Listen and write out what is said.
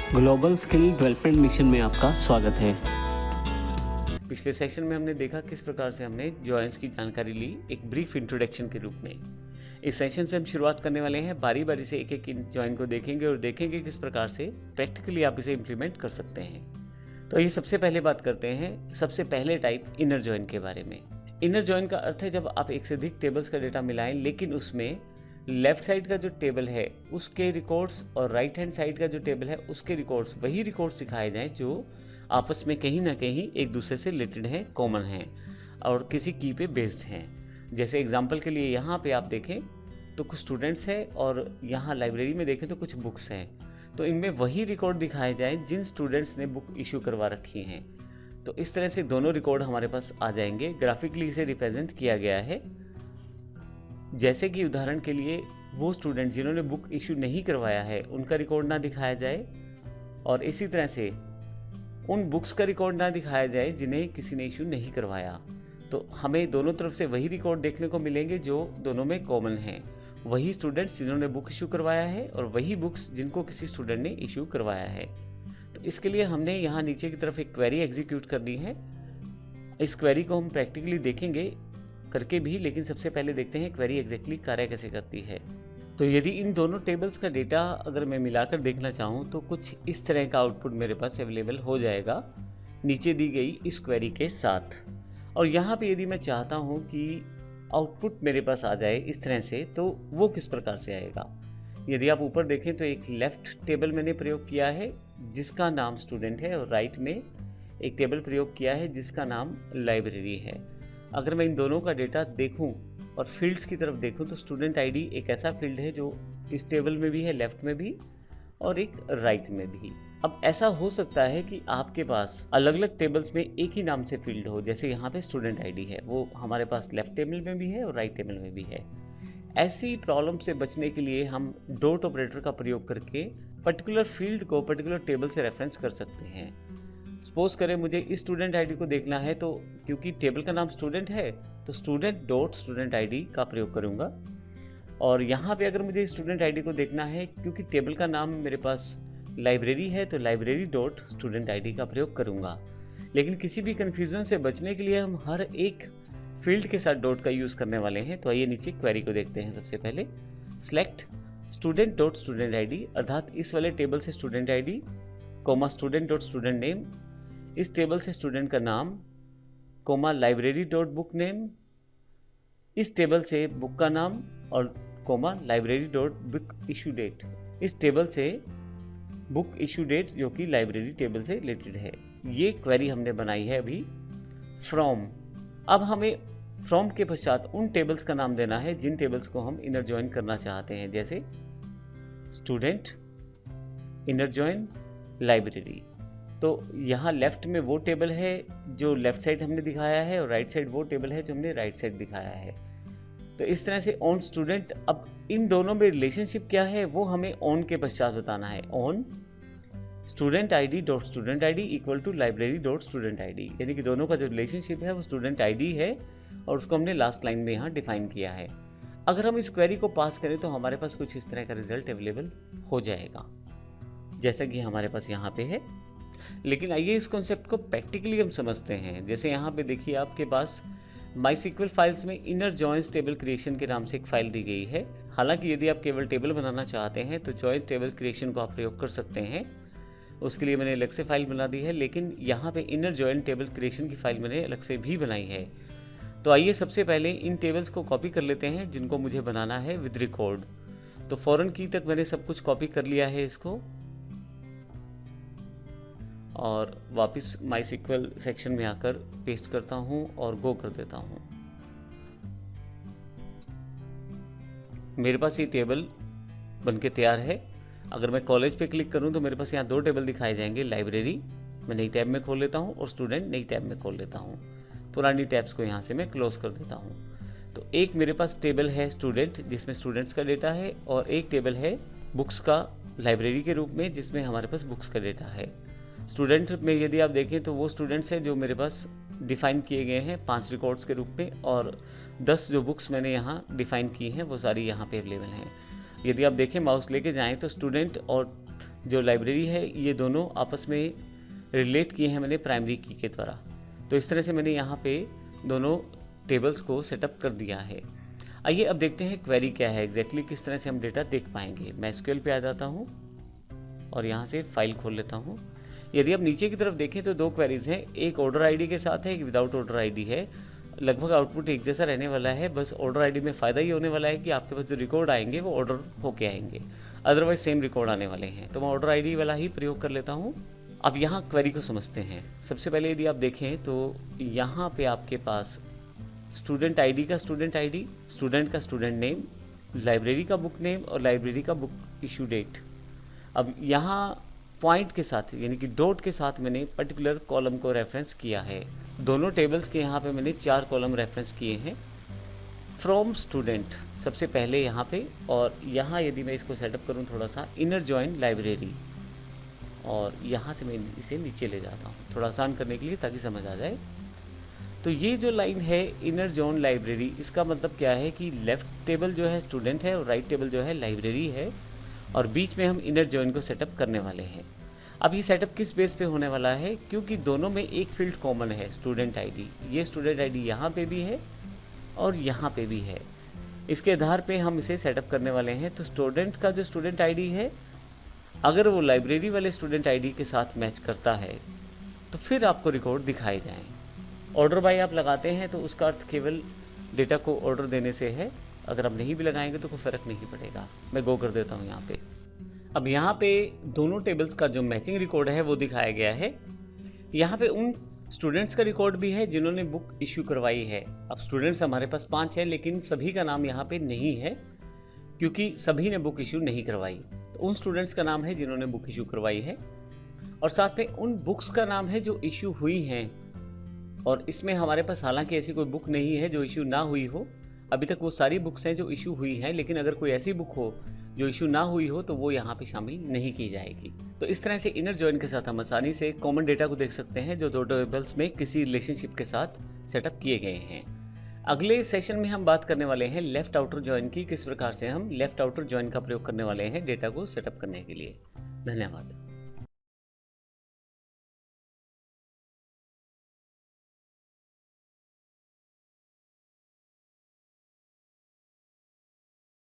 Global skill development mission में आपका स्वागत है। पिछले सेशन में हमने देखा किस प्रकार से हमने जॉइंट्स की जानकारी ली एक ब्रीफ इंट्रोडक्शन के रूप में। इस सेशन से हम शुरुआत करने वाले हैं, बारी बारी से एक एक जॉइंट को देखेंगे और देखेंगे किस प्रकार से प्रैक्टिकली आप इसे इम्प्लीमेंट कर सकते हैं। तो ये सबसे पहले बात करते हैं सबसे पहले टाइप इनर जॉइंट के बारे में। इनर जॉइंट का अर्थ है जब आप एक से अधिक टेबल्स का डेटा मिलाएं, लेकिन उसमें लेफ्ट साइड का जो टेबल है उसके रिकॉर्ड्स और राइट हैंड साइड का जो टेबल है उसके रिकॉर्ड्स, वही रिकॉर्ड्स दिखाए जाएं जो आपस में कहीं ना कहीं एक दूसरे से रिलेटेड हैं, कॉमन हैं और किसी की पे बेस्ड हैं। जैसे एग्जांपल के लिए यहाँ पे आप देखें तो कुछ स्टूडेंट्स हैं और यहाँ लाइब्रेरी में देखें तो कुछ बुक्स हैं, तो इनमें वही रिकॉर्ड दिखाए जाएं जिन स्टूडेंट्स ने बुक इशू करवा रखी हैं। तो इस तरह से दोनों रिकॉर्ड हमारे पास आ जाएंगे। ग्राफिकली इसे रिप्रेजेंट किया गया है, जैसे कि उदाहरण के लिए वो स्टूडेंट जिन्होंने बुक इशू नहीं करवाया है उनका रिकॉर्ड ना दिखाया जाए, और इसी तरह से उन बुक्स का रिकॉर्ड ना दिखाया जाए जिन्हें किसी ने इशू नहीं करवाया। तो हमें दोनों तरफ से वही रिकॉर्ड देखने को मिलेंगे जो दोनों में कॉमन हैं, वही स्टूडेंट्स जिन्होंने बुक इशू करवाया है और वही बुक्स जिनको किसी स्टूडेंट ने इशू करवाया है। तो इसके लिए हमने यहाँ नीचे की तरफ एक क्वेरी एग्जीक्यूट करनी है। इस क्वेरी को हम प्रैक्टिकली देखेंगे करके भी, लेकिन सबसे पहले देखते हैं क्वेरी एग्जैक्टली कार्य कैसे करती है। तो यदि इन दोनों टेबल्स का डेटा अगर मैं मिलाकर देखना चाहूँ तो कुछ इस तरह का आउटपुट मेरे पास अवेलेबल हो जाएगा नीचे दी गई इस क्वेरी के साथ। और यहाँ पे यदि मैं चाहता हूँ कि आउटपुट मेरे पास आ जाए इस तरह से, तो वो किस प्रकार से आएगा। यदि आप ऊपर देखें तो एक लेफ्ट टेबल मैंने प्रयोग किया है जिसका नाम स्टूडेंट है, और राइट में एक टेबल प्रयोग किया है जिसका नाम लाइब्रेरी है। अगर मैं इन दोनों का डेटा देखूं और फील्ड्स की तरफ देखूं तो स्टूडेंट आईडी एक ऐसा फील्ड है जो इस टेबल में भी है, लेफ्ट में भी और एक राइट में भी। अब ऐसा हो सकता है कि आपके पास अलग अलग टेबल्स में एक ही नाम से फील्ड हो, जैसे यहाँ पे स्टूडेंट आईडी है, वो हमारे पास लेफ्ट टेबल में भी है और राइट टेबल में भी है। ऐसी प्रॉब्लम से बचने के लिए हम डॉट ऑपरेटर का प्रयोग करके पर्टिकुलर फील्ड को पर्टिकुलर टेबल से रेफरेंस कर सकते हैं। सपोज करें मुझे इस स्टूडेंट आईडी को देखना है, तो क्योंकि टेबल का नाम स्टूडेंट है तो स्टूडेंट डॉट स्टूडेंट आईडी का प्रयोग करूंगा। और यहाँ पे अगर मुझे स्टूडेंट आईडी को देखना है, क्योंकि टेबल का नाम मेरे पास लाइब्रेरी है, तो लाइब्रेरी डॉट स्टूडेंट आईडी का प्रयोग करूंगा। लेकिन किसी भी कन्फ्यूजन से बचने के लिए हम हर एक फील्ड के साथ डॉट का यूज़ करने वाले हैं। तो आइए नीचे क्वेरी को देखते हैं। सबसे पहले select student dot student ID, अर्थात इस वाले टेबल से student ID comma student dot student name, इस टेबल से स्टूडेंट का नाम comma library dot book name, इस टेबल से बुक का नाम और comma library dot book issue date, इस टेबल से बुक इशू डेट जो कि लाइब्रेरी टेबल से रिलेटेड है। ये क्वेरी हमने बनाई है अभी फ्रॉम। अब हमें फ्रॉम के पश्चात उन टेबल्स का नाम देना है जिन टेबल्स को हम इनर जॉइन करना चाहते हैं, जैसे स्टूडेंट इनर जॉइन लाइब्रेरी। तो यहाँ लेफ्ट में वो टेबल है जो लेफ्ट साइड हमने दिखाया है और राइट साइड वो टेबल है जो हमने राइट साइड दिखाया है। तो इस तरह से ऑन स्टूडेंट, अब इन दोनों में रिलेशनशिप क्या है वो हमें ऑन के पश्चात बताना है। On student ID dot student ID equal to library dot student ID, यानी कि दोनों का जो रिलेशनशिप है वो स्टूडेंट आईडी है और उसको हमने लास्ट लाइन में यहाँ डिफाइन किया है। अगर हम इस क्वेरी को पास करें तो हमारे पास कुछ इस तरह का रिजल्ट अवेलेबल हो जाएगा जैसा कि हमारे पास यहाँ पे है। लेकिन आइए इस कॉन्सेप्ट को प्रैक्टिकली हम समझते हैं। जैसे यहाँ पे देखिए आपके पास माईसीक्वल फाइल्स में इनर जॉइंट्स टेबल क्रिएशन के नाम से एक फाइल दी गई है। हालांकि यदि आप केवल टेबल बनाना चाहते हैं तो जॉइंट टेबल क्रिएशन को आप प्रयोग कर सकते हैं, उसके लिए मैंने अलग से फाइल बना दी है। लेकिन यहाँ पे इनर जॉइंट टेबल क्रिएशन की फाइल मैंने अलग से भी बनाई है। तो आइए सबसे पहले इन टेबल्स को कॉपी कर लेते हैं जिनको मुझे बनाना है विद रिकॉर्ड। तो फॉरन की तक मैंने सब कुछ कॉपी कर लिया है इसको, और वापस माईसीक्वल सेक्शन में आकर पेस्ट करता हूं और गो कर देता हूं। मेरे पास ये टेबल बनके तैयार है। अगर मैं कॉलेज पे क्लिक करूं तो मेरे पास यहाँ दो टेबल दिखाए जाएंगे, लाइब्रेरी मैं नई टैब में खोल लेता हूं और स्टूडेंट नई टैब में खोल लेता हूं। पुरानी टैब्स को यहाँ से मैं क्लोज कर देता हूँ। तो एक मेरे पास टेबल है स्टूडेंट जिसमें स्टूडेंट्स का डेटा है, और एक टेबल है बुक्स का लाइब्रेरी के रूप में जिसमें हमारे पास बुक्स का डेटा है। स्टूडेंट में यदि आप देखें तो वो स्टूडेंट्स हैं जो मेरे पास डिफ़ाइन किए गए हैं 5 रिकॉर्ड्स के रूप में, और 10 जो बुक्स मैंने यहाँ डिफ़ाइन की हैं वो सारी यहाँ पे अवेलेबल हैं। यदि आप देखें माउस लेके जाएं तो स्टूडेंट और जो लाइब्रेरी है ये दोनों आपस में रिलेट किए हैं मैंने प्राइमरी की के द्वारा। तो इस तरह से मैंने यहाँ पे दोनों टेबल्स को सेटअप कर दिया है। आइए अब देखते हैं क्वेरी क्या है एग्जैक्टली, किस तरह से हम डेटा देख पाएंगे। मैं एसक्यूएल पे आ जाता हूँ और यहाँ से फाइल खोल लेता हूँ। यदि आप नीचे की तरफ देखें तो दो क्वेरीज हैं, एक ऑर्डर आईडी के साथ है, एक विदाउट ऑर्डर आईडी है। लगभग आउटपुट एक जैसा रहने वाला है, बस ऑर्डर आईडी में फ़ायदा ये होने वाला है कि आपके पास जो रिकॉर्ड आएंगे वो ऑर्डर होके आएंगे, अदरवाइज सेम रिकॉर्ड आने वाले हैं। तो मैं ऑर्डर आईडी वाला ही प्रयोग कर लेता हूँ। अब यहाँ क्वेरी को समझते हैं। सबसे पहले यदि आप देखें तो यहाँ पे आपके पास स्टूडेंट आईडी का स्टूडेंट आईडी, स्टूडेंट का स्टूडेंट नेम, लाइब्रेरी का बुक नेम और लाइब्रेरी का बुक इशू डेट। अब यहाँ पॉइंट के साथ यानी कि डॉट के साथ मैंने पर्टिकुलर कॉलम को रेफरेंस किया है। दोनों टेबल्स के यहाँ पे मैंने 4 कॉलम रेफरेंस किए हैं। फ्रॉम स्टूडेंट सबसे पहले यहाँ पे, और यहाँ यदि मैं इसको सेटअप करूँ थोड़ा सा, इनर जॉइन लाइब्रेरी, और यहाँ से मैं इसे नीचे ले जाता हूँ थोड़ा आसान करने के लिए ताकि समझ आ जाए। तो ये जो लाइन है इनर जॉइन लाइब्रेरी, इसका मतलब क्या है कि लेफ़्ट टेबल जो है स्टूडेंट है और राइट टेबल जो है लाइब्रेरी है, और बीच में हम इनर जॉइन को सेटअप करने वाले हैं। अब ये सेटअप किस बेस पे होने वाला है, क्योंकि दोनों में एक फील्ड कॉमन है, स्टूडेंट आईडी। ये स्टूडेंट आईडी यहाँ पे भी है और यहाँ पे भी है। इसके आधार पे हम इसे सेटअप करने वाले हैं। तो स्टूडेंट का जो स्टूडेंट आईडी है, अगर वो लाइब्रेरी वाले स्टूडेंट आईडी के साथ मैच करता है तो फिर आपको रिकॉर्ड दिखाए जाएँ। ऑर्डर बाय आप लगाते हैं तो उसका अर्थ केवल डेटा को ऑर्डर देने से है, अगर आप नहीं भी लगाएंगे तो कोई फ़र्क नहीं पड़ेगा। मैं गो कर देता हूँ यहाँ पे। अब यहाँ पे दोनों टेबल्स का जो मैचिंग रिकॉर्ड है वो दिखाया गया है। यहाँ पे उन स्टूडेंट्स का रिकॉर्ड भी है जिन्होंने बुक इशू करवाई है। अब स्टूडेंट्स हमारे पास 5 है, लेकिन सभी का नाम यहाँ पे नहीं है क्योंकि सभी ने बुक इशू नहीं करवाई। तो उन स्टूडेंट्स का नाम है जिन्होंने बुक इशू करवाई है, और साथ में उन बुक्स का नाम है जो इशू हुई हैं। और इसमें हमारे पास हालांकि ऐसी कोई बुक नहीं है जो इशू ना हुई हो। अभी तक वो सारी बुक्स हैं जो इशू हुई हैं, लेकिन अगर कोई ऐसी बुक हो जो इशू ना हुई हो तो वो यहाँ पे शामिल नहीं की जाएगी। तो इस तरह से इनर जॉइन के साथ हम आसानी से कॉमन डेटा को देख सकते हैं जो दो टेबल्स में किसी रिलेशनशिप के साथ सेटअप किए गए हैं। अगले सेशन में हम बात करने वाले हैं लेफ्ट आउटर जॉइन की, किस प्रकार से हम लेफ्ट आउटर जॉइन का प्रयोग करने वाले हैं डेटा को सेटअप करने के लिए। धन्यवाद।